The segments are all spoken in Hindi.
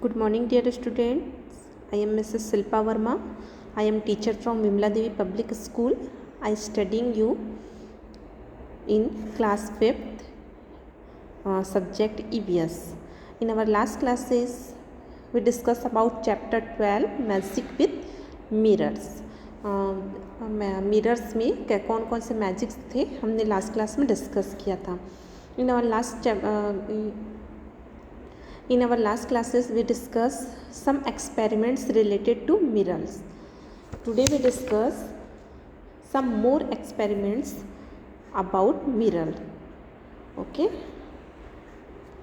Good morning, dear students. I am Mrs. Silpa Verma. I am teacher from Vimla Devi Public School. I studying you in class 5th, subject EVS. In our last classes, we discussed about chapter 12, Magic with Mirrors. Mirrors में कौन कौन से मैजिक्स थे हमने लास्ट क्लास में डिस्कस किया था. In our last classes, we discuss some experiments related to mirrors. Today we discuss some more experiments about mirror. Okay,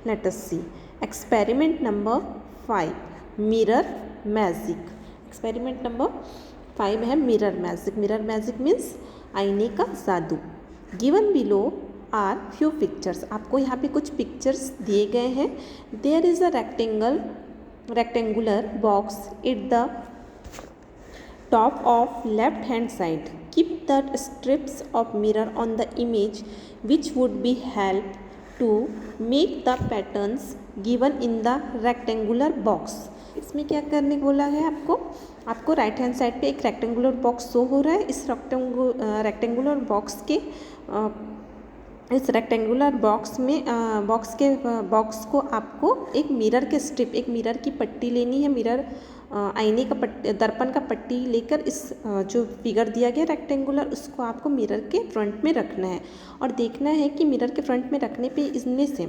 let us see. Experiment number 5, mirror magic. Experiment number 5 है mirror magic. Mirror magic means आईने का जादू. Given below are few pictures. आपको यहाँ पे कुछ पिक्चर्स दिए गए हैं. There is a rectangular box at the top of left hand side. Keep the strips of mirror on the image which would be help to make the patterns given in the rectangular box. इसमें क्या करने बोला है आपको राइट हैंड साइड पे एक रेक्टेंगुलर बॉक्स शो हो रहा है. इस रेक्टेंगुलर बॉक्स में बॉक्स को आपको एक मिरर की पट्टी लेनी है. मिरर आईने का दर्पण का पट्टी लेकर इस जो फिगर दिया गया रेक्टेंगुलर उसको आपको मिरर के फ्रंट में रखना है और देखना है कि मिरर के फ्रंट में रखने पे इनमें से,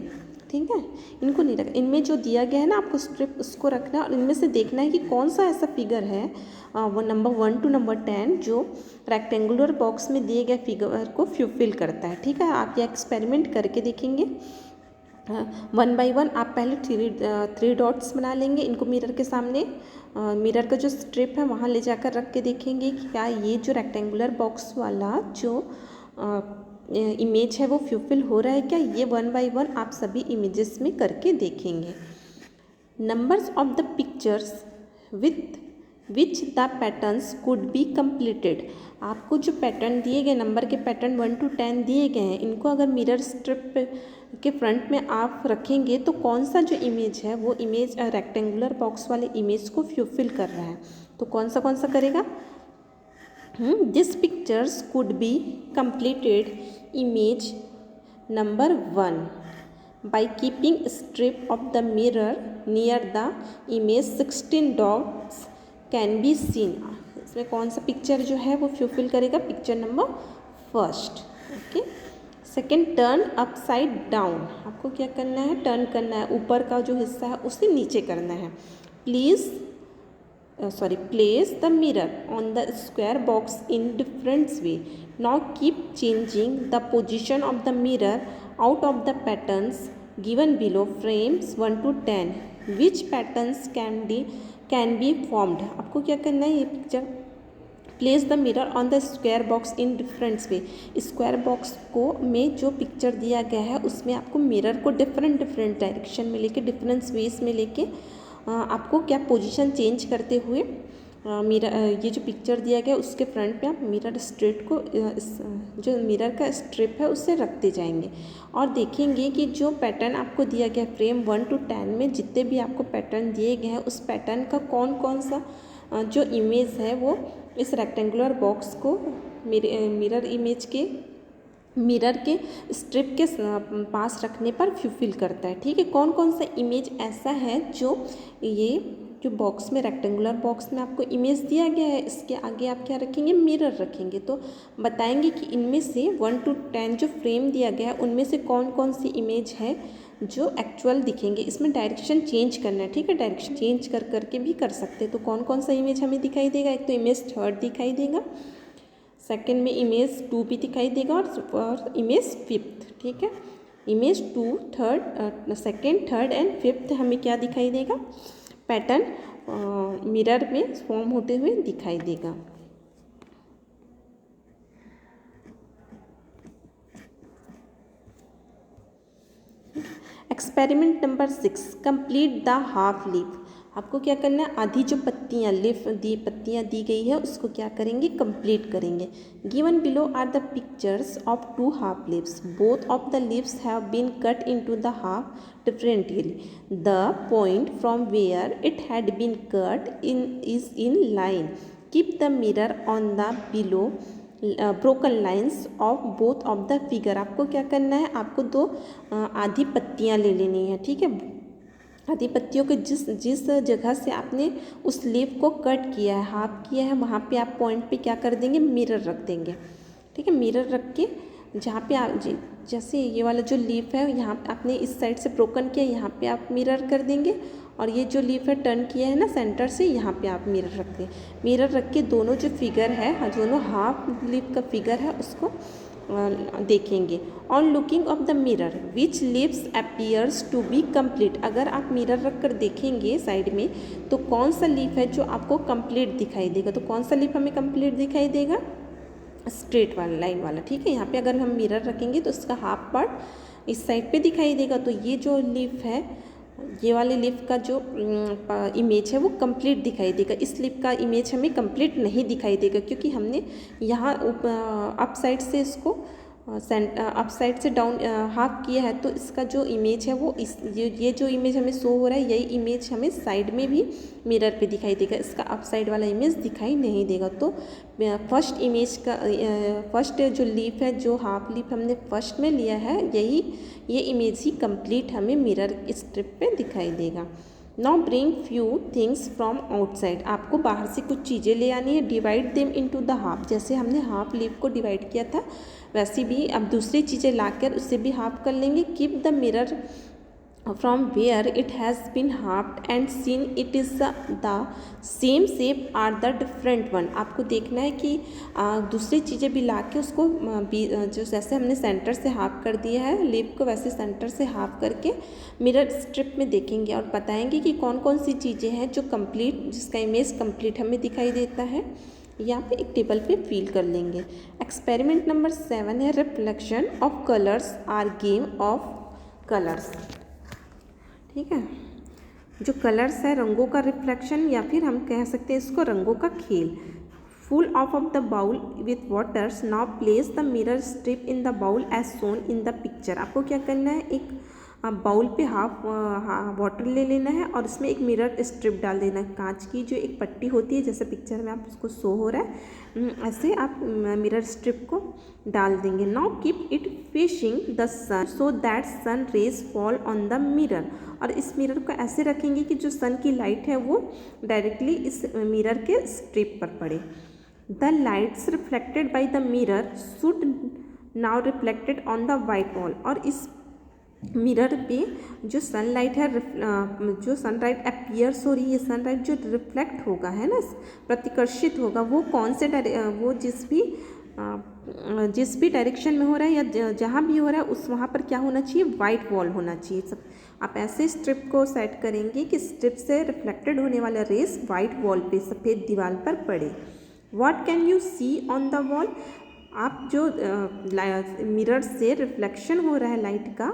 ठीक है, इनको नहीं रखना. इनमें जो दिया गया है ना आपको स्ट्रिप उसको रखना है और इनमें से देखना है कि कौन सा ऐसा फिगर है वो नंबर 1 to नंबर 10 जो रेक्टेंगुलर बॉक्स में दिए गए फिगर को फुलफिल करता है. ठीक है, आप ये एक्सपेरिमेंट करके देखेंगे. 1 by 1 आप पहले 3 डॉट्स बना लेंगे. इनको मिरर के सामने मिरर का जो स्ट्रिप है वहाँ ले जाकर रख के देखेंगे कि क्या ये जो रेक्टेंगुलर बॉक्स वाला जो इमेज है वो फुलफिल हो रहा है क्या. ये 1 by 1 आप सभी इमेजेस में करके देखेंगे. Numbers of the pictures with which the patterns could be completed. आपको जो पैटर्न दिए गए, नंबर के पैटर्न 1 to 10 दिए गए हैं, इनको अगर मिरर स्ट्रिप के फ्रंट में आप रखेंगे तो कौन सा जो इमेज है वो इमेज रेक्टेंगुलर बॉक्स वाले इमेज को फुलफिल कर रहा है. तो कौन सा करेगा. This pictures could be completed image number 1 by keeping strip of the mirror near the image. 16 dots can be seen. इसमें कौन सा पिक्चर जो है वो फुलफिल करेगा. Picture number 1. Okay. Second, turn upside down. आपको क्या करना है, टर्न करना है. ऊपर का जो हिस्सा है उसे नीचे करना है. Place the mirror on the square box in different way. Now keep changing the position of the mirror out of the patterns given below. Frames 1 to 10. Which patterns can be formed. आपको क्या करना है, ये picture place the mirror on the square box in different way. Square box को में जो पिक्चर दिया गया है उसमें आपको मिरर को डिफरेंट डायरेक्शन में लेके, डिफरेंट वेज में लेके आपको क्या पोजीशन चेंज करते हुए मिरर ये जो पिक्चर दिया गया उसके फ्रंट पे आप मिरर स्ट्रिप को जो मिरर का स्ट्रिप है उससे रखते जाएंगे और देखेंगे कि जो पैटर्न आपको दिया गया फ्रेम 1 to 10 में जितने भी आपको पैटर्न दिए गए हैं उस पैटर्न का कौन सा जो इमेज है वो इस रेक्टेंगुलर बॉक्स को मिरर के स्ट्रिप के पास रखने पर फुलफिल करता है. ठीक है, कौन सा इमेज ऐसा है जो बॉक्स में, रेक्टेंगुलर बॉक्स में आपको इमेज दिया गया है, इसके आगे आप क्या रखेंगे, मिरर रखेंगे. तो बताएंगे कि इनमें से 1 to 10 जो फ्रेम दिया गया है उनमें से कौन सी इमेज है जो एक्चुअल दिखेंगे. इसमें डायरेक्शन चेंज करना है. ठीक है, डायरेक्शन चेंज करके भी कर सकते हैं. तो कौन सा इमेज हमें दिखाई देगा. एक तो इमेज 3rd दिखाई देगा, सेकेंड में इमेज 2 भी दिखाई देगा और इमेज 5th. ठीक है, image 2, 3rd, second, 3rd and 5th हमें क्या दिखाई देगा, पैटर्न मिरर में फॉर्म होते हुए दिखाई देगा. Experiment number 6, complete the half leaf. आपको क्या करना है, आधी जो पत्तियाँ पत्तियाँ दी गई है उसको क्या करेंगे, कंप्लीट करेंगे। Given below are the pictures of 2 half leaves, both of the leaves have been cut into the half differently, the point from where it had been cut in is in line, keep the mirror on the below broken lines of both of the figure. आपको क्या करना है, आपको 2 आधी पत्तियाँ ले लेनी है, ठीक है। आधी पत्तियों के जिस जगह से आपने उस लीफ को कट किया है, हाफ किया है, वहाँ पे आप पॉइंट पे क्या कर देंगे, मिरर रख देंगे, ठीक है। मिरर रख के जहाँ पे आप जैसे ये वाला जो लीफ है यहाँ पे आपने इस साइड से ब्रोकन किया, यहाँ पे आप मिरर कर देंगे, और ये जो लीफ है टर्न किया है ना सेंटर से, यहाँ पे आप मिरर रख दें। मिरर रख के दोनों जो फिगर है, दोनों हाफ लीफ का फिगर है उसको देखेंगे। On looking of the mirror which leaves appears to be complete, अगर आप मिरर रख कर देखेंगे साइड में तो कौन सा लीफ है जो आपको कंप्लीट दिखाई देगा, तो कौन सा लीफ हमें कंप्लीट दिखाई देगा, स्ट्रेट वाला लाइन वाला, ठीक है। यहाँ पे अगर हम मिरर रखेंगे तो इसका हाफ पार्ट इस साइड पे दिखाई देगा, तो ये जो लीफ है, ये वाले लीफ का जो इमेज है वो कंप्लीट दिखाई देगा। इस लीफ का इमेज हमें कंप्लीट नहीं दिखाई देगा क्योंकि हमने यहाँ अप साइड से इसको अप साइड से डाउन हाफ किया है, तो इसका जो इमेज है वो ये जो इमेज हमें शो हो रहा है, यही इमेज हमें साइड में भी मिरर पे दिखाई देगा, इसका अप साइड वाला इमेज दिखाई नहीं देगा। तो फर्स्ट इमेज का फर्स्ट जो लीफ है, जो हाफ लीफ हमने फर्स्ट में लिया है, ये इमेज ही कंप्लीट हमें मिरर स्ट्रिप पे दिखाई देगा। Now bring few things from outside, आपको बाहर से कुछ चीज़ें ले आनी है। Divide them into the half, जैसे हमने हाफ लीफ को डिवाइड किया था वैसे भी अब दूसरी चीज़ें लाकर उससे भी हाफ कर लेंगे। Keep the mirror from where it has been halved and seen it is the same shape are the different one. आपको देखना है कि दूसरी चीज़ें भी ला के उसको जो जैसे हमने सेंटर से हाफ कर दिया है लीफ को, वैसे सेंटर से हाफ करके मिरर स्ट्रिप में देखेंगे और बताएंगे कि कौन कौन सी चीज़ें हैं जो कंप्लीट, जिसका इमेज कंप्लीट हमें दिखाई देता है। यहाँ पे एक टेबल पे फिल कर लेंगे। एक्सपेरिमेंट नंबर 7 है reflection of colours are game of colours, ठीक है। जो कलर्स है, रंगों का रिफ्लेक्शन, या फिर हम कह सकते हैं इसको रंगों का खेल। Full of the bowl with waters, now place the mirror strip in the bowl as shown in the picture. आपको क्या करना है, एक बाउल पे हाफ वाटर ले लेना है और इसमें एक मिरर स्ट्रिप डाल देना है। कांच की जो एक पट्टी होती है, जैसे पिक्चर में आप उसको शो हो रहा है, ऐसे आप मिरर स्ट्रिप को डाल देंगे। Now keep it facing the sun so that sun rays fall on the mirror, और इस मिरर को ऐसे रखेंगे कि जो सन की लाइट है वो डायरेक्टली इस मिरर के स्ट्रिप पर पड़े। The lights reflected by the mirror should now reflected on the white wall, और इस मिरर पे जो सनलाइट है, जो सनलाइट अपीयर्स हो रही है, सनलाइट जो रिफ्लेक्ट होगा है ना, प्रतिकर्षित होगा, वो कौन से वो जिस भी डायरेक्शन में हो रहा है या जहाँ भी हो रहा है उस वहाँ पर क्या होना चाहिए, वाइट वॉल होना चाहिए। सब आप ऐसे स्ट्रिप को सेट करेंगे कि स्ट्रिप से रिफ्लेक्टेड होने वाला रेस वाइट वॉल पे, सफ़ेद दीवार पर पड़े। What can you see on the wall, आप जो मिरर से रिफ्लेक्शन हो रहा है लाइट का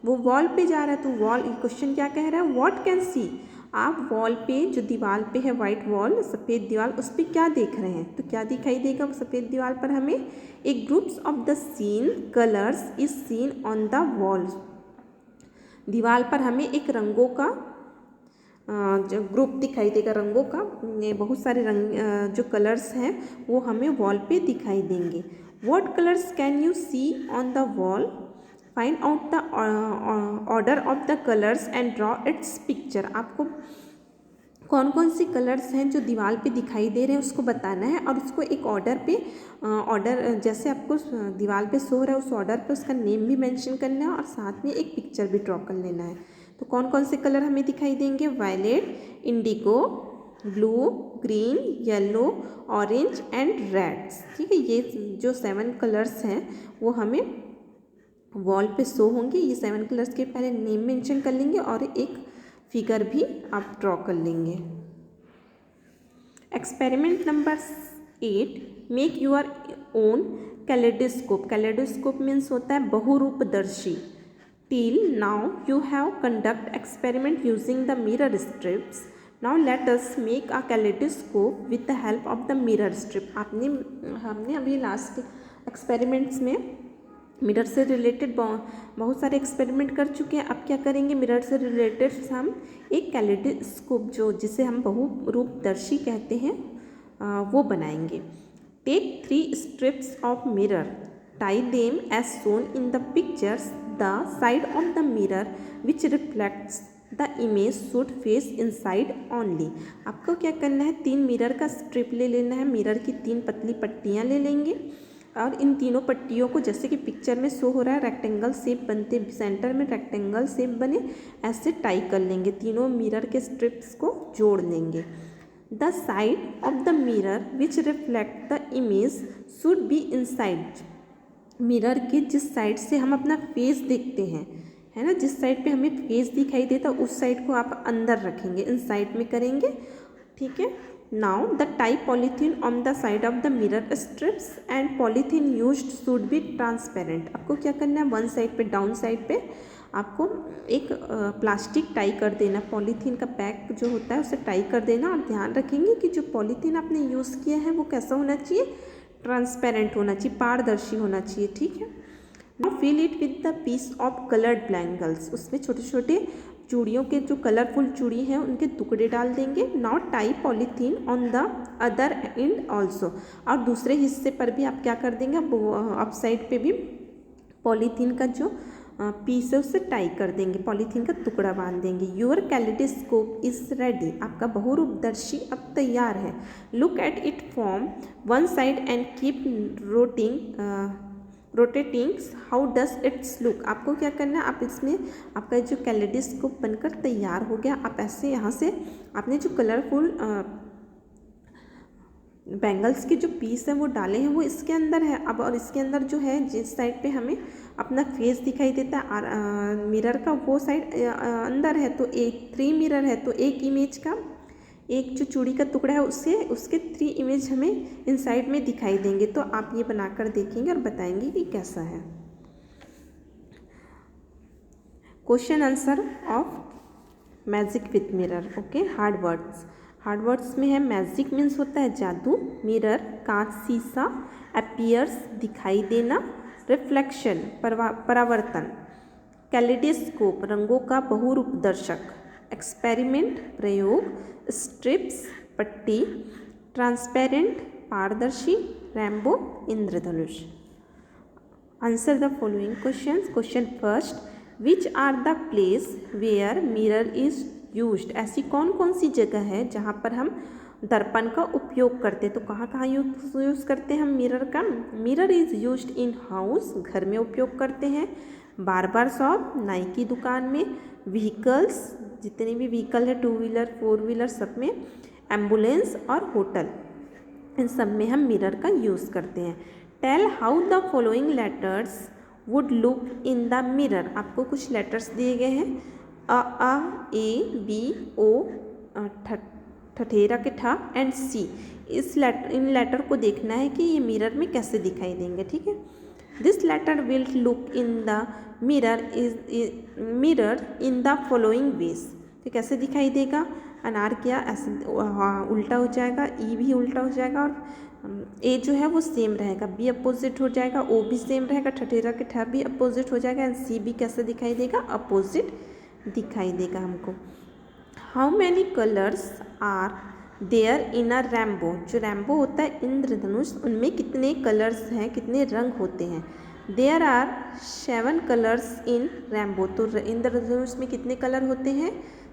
वो वॉल पे जा रहा है, तो वॉल, क्वेश्चन क्या कह रहा है, व्हाट कैन सी, आप वॉल पे जो दीवार पे है वाइट वॉल, सफ़ेद दीवार, उस पर क्या देख रहे हैं, तो क्या दिखाई देगा सफ़ेद दीवार पर हमें, एक groups of the seen colours is seen on the wall. दीवार पर हमें एक रंगों का जो ग्रुप दिखाई देगा, रंगों का बहुत सारे रंग जो कलर्स हैं वो हमें वॉल पे दिखाई देंगे। What colours can you see on the wall, find out the order of the colours and draw its picture. आपको कौन कौन सी कलर्स हैं जो दीवार पे दिखाई दे रहे हैं उसको बताना है और उसको एक ऑर्डर पे, ऑर्डर जैसे आपको दीवार पे शो रहा है उस ऑर्डर पे उसका नेम भी मेंशन करना है और साथ में एक पिक्चर भी ड्रॉ कर लेना है। तो कौन कौन से कलर हमें दिखाई देंगे, violet, indigo, blue, green, yellow, orange and reds, ठीक है। ये जो 7 कलर्स हैं वो हमें वॉल पे शो होंगे। ये 7 कलर्स के पहले नेम मेंशन कर लेंगे और एक फिगर भी आप ड्रॉ कर लेंगे। Experiment number 8, make your own kaleidoscope. Kaleidoscope means होता है बहुरूपदर्शी। Till now you have conduct experiment using the mirror strips now let us make a kaleidoscope with the help of the mirror strip. हमने अभी लास्ट एक्सपेरिमेंट्स में मिरर से रिलेटेड बहुत सारे एक्सपेरिमेंट कर चुके हैं। अब क्या करेंगे, मिरर से रिलेटेड हम एक कैलेडोस्कोप जिसे हम बहुरूपदर्शी कहते हैं वो बनाएंगे। Take 3 strips of mirror, tie them as shown in the pictures. The side of the mirror which reflects the image should face inside only. आपको क्या करना है, 3 मिरर का स्ट्रिप ले लेना है, मिरर की 3 पतली पट्टियाँ ले लेंगे और इन तीनों पट्टियों को जैसे कि पिक्चर में शो हो रहा है रेक्टेंगल शेप बनते, सेंटर में रेक्टेंगल शेप बने ऐसे टाई कर लेंगे, तीनों मिरर के स्ट्रिप्स को जोड़ लेंगे। The side of the mirror which reflect the image should be inside. Mirror के जिस साइड से हम अपना फेस देखते हैं, है ना, जिस साइड पे हमें फेस दिखाई देता उस साइड को आप अंदर रखेंगे, इनसाइड में करेंगे, ठीक है। Now the tie polythene on the side of the mirror strips and polythene used should be transparent. आपको क्या करना है, वन साइड पे, डाउन साइड पे आपको एक प्लास्टिक टाई कर देना, पॉलीथीन का पैक जो होता है उसे टाई कर देना और ध्यान रखेंगे कि जो पॉलीथीन आपने यूज़ किया है वो कैसा होना चाहिए, ट्रांसपेरेंट होना चाहिए, पारदर्शी होना चाहिए, ठीक है। Now fill it with the piece of coloured bangles. उसमें छोटे छोटे चूड़ियों के जो कलरफुल चूड़ी हैं उनके टुकड़े डाल देंगे। Now tie polythene on the other and also. और दूसरे हिस्से पर भी आप क्या कर देंगे, अप साइड पे भी पॉलीथीन का जो पीस है उससे टाई कर देंगे, पॉलीथीन का टुकड़ा बांध देंगे। Your kaleidoscope is ready. आपका बहुरूपदर्शी अब तैयार है। Look at it from one side and keep rotating how does it's look. आपको क्या करना है, आप इसमें आपका जो कैलेडोस्कोप बनकर तैयार हो गया। आप ऐसे यहाँ से आपने जो कलरफुल बैंगल्स के जो पीस हैं वो डाले हैं वो इसके अंदर है अब, और इसके अंदर जो है जिस साइड पे हमें अपना फेस दिखाई देता है मिरर का वो साइड अंदर है, तो एक 3 मिरर है तो एक इमेज का, एक जो चूड़ी का टुकड़ा है उसके 3 इमेज हमें इनसाइड में दिखाई देंगे। तो आप ये बनाकर देखेंगे और बताएंगे कि कैसा है। Question answer of magic with mirror. Okay, hard words में है मैजिक मीन्स होता है जादू, मिरर कांच शीशा, अपीयर्स दिखाई देना, रिफ्लेक्शन परावर्तन, कैलेडोस्कोप रंगों का बहुरूपदर्शक, एक्सपेरिमेंट प्रयोग, स्ट्रिप्स पट्टी, ट्रांसपेरेंट पारदर्शी, रैम्बो इंद्रधनुष। Answer the following questions. Question first, which are the place where mirror is used. ऐसी कौन कौन सी जगह है जहाँ पर हम दर्पण का उपयोग करते हैं, तो कहाँ कहाँ यूज़ करते हैं हम मिरर का। Mirror is used in house, घर में उपयोग करते हैं, बार्बर शॉप नाई की दुकान में, व्हीकल्स जितने भी व्हीकल है 2 व्हीलर 4 व्हीलर सब में, एम्बुलेंस और होटल इन सब में हम मिरर का यूज़ करते हैं। Tell how the following letters would look in the mirror. आपको कुछ लेटर्स दिए गए हैं, अ ए बी ओ ठठेरा के ठा एंड सी। इन लेटर को देखना है कि ये मिरर में कैसे दिखाई देंगे, ठीक है। This letter will look in the mirror in the following ways. तो कैसे दिखाई देगा, अनार क्या ऐसे उल्टा हो जाएगा, ई भी उल्टा हो जाएगा और ए जो है वो सेम रहेगा, बी अपोजिट हो जाएगा, ओ भी सेम रहेगा, ठठेरा के ठा भी अपोजिट हो जाएगा एंड सी भी कैसे दिखाई देगा, अपोजिट दिखाई देगा हमको। How many colours are there in a rainbow. जो रैम्बो होता है इंद्रधनुष, उनमें कितने कलर्स हैं, कितने रंग होते हैं। There are 7 colours in rainbow. तो इंद्रधनुष में कितने कलर होते हैं,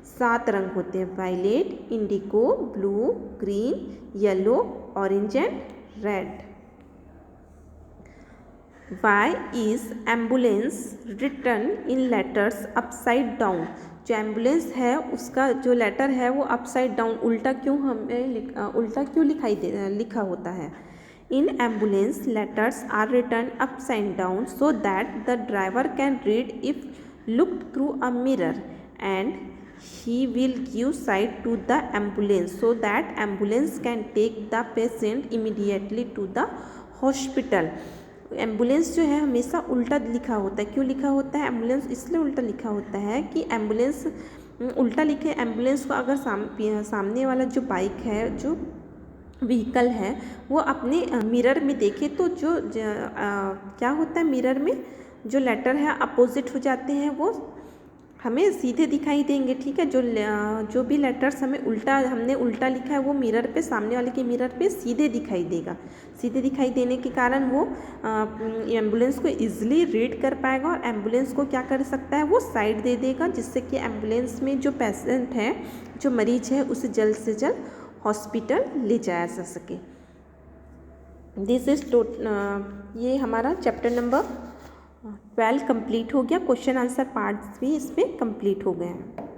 7 रंग होते हैं, violet, indigo, blue, green, yellow, orange and red. Why is ambulance written in letters upside down. जो एम्बुलेंस है उसका जो लेटर है वो अपसाइड डाउन उल्टा क्यों लिखा होता है। In ambulance letters are written upside down so that the driver can read if looked through a mirror and he will give sight to the ambulance so that ambulance can take the patient immediately to the hospital। Ambulance जो है हमेशा उल्टा लिखा होता है। क्यों लिखा होता है एम्बुलेंस, इसलिए उल्टा लिखा होता है कि एम्बुलेंस उल्टा लिखे एम्बुलेंस को अगर सामने वाला जो बाइक है, जो व्हीकल है, वो अपने मिरर में देखे तो क्या होता है, मिरर में जो लेटर है अपोजिट हो जाते हैं, वो हमें सीधे दिखाई देंगे। ठीक है, जो भी लेटर्स हमने उल्टा लिखा है वो मिरर पे, सामने वाले के मिरर पे सीधे दिखाई देगा। सीधे दिखाई देने के कारण वो एम्बुलेंस को इजीली रीड कर पाएगा और एम्बुलेंस को क्या कर सकता है, वो साइड दे देगा, जिससे कि एम्बुलेंस में जो पेशेंट है, जो मरीज है, उसे जल्द से जल्द हॉस्पिटल ले जाया जा सके। दिस इज ये हमारा चैप्टर नंबर 12 कंप्लीट हो गया। क्वेश्चन आंसर पार्ट्स भी इसमें कंप्लीट हो गए हैं।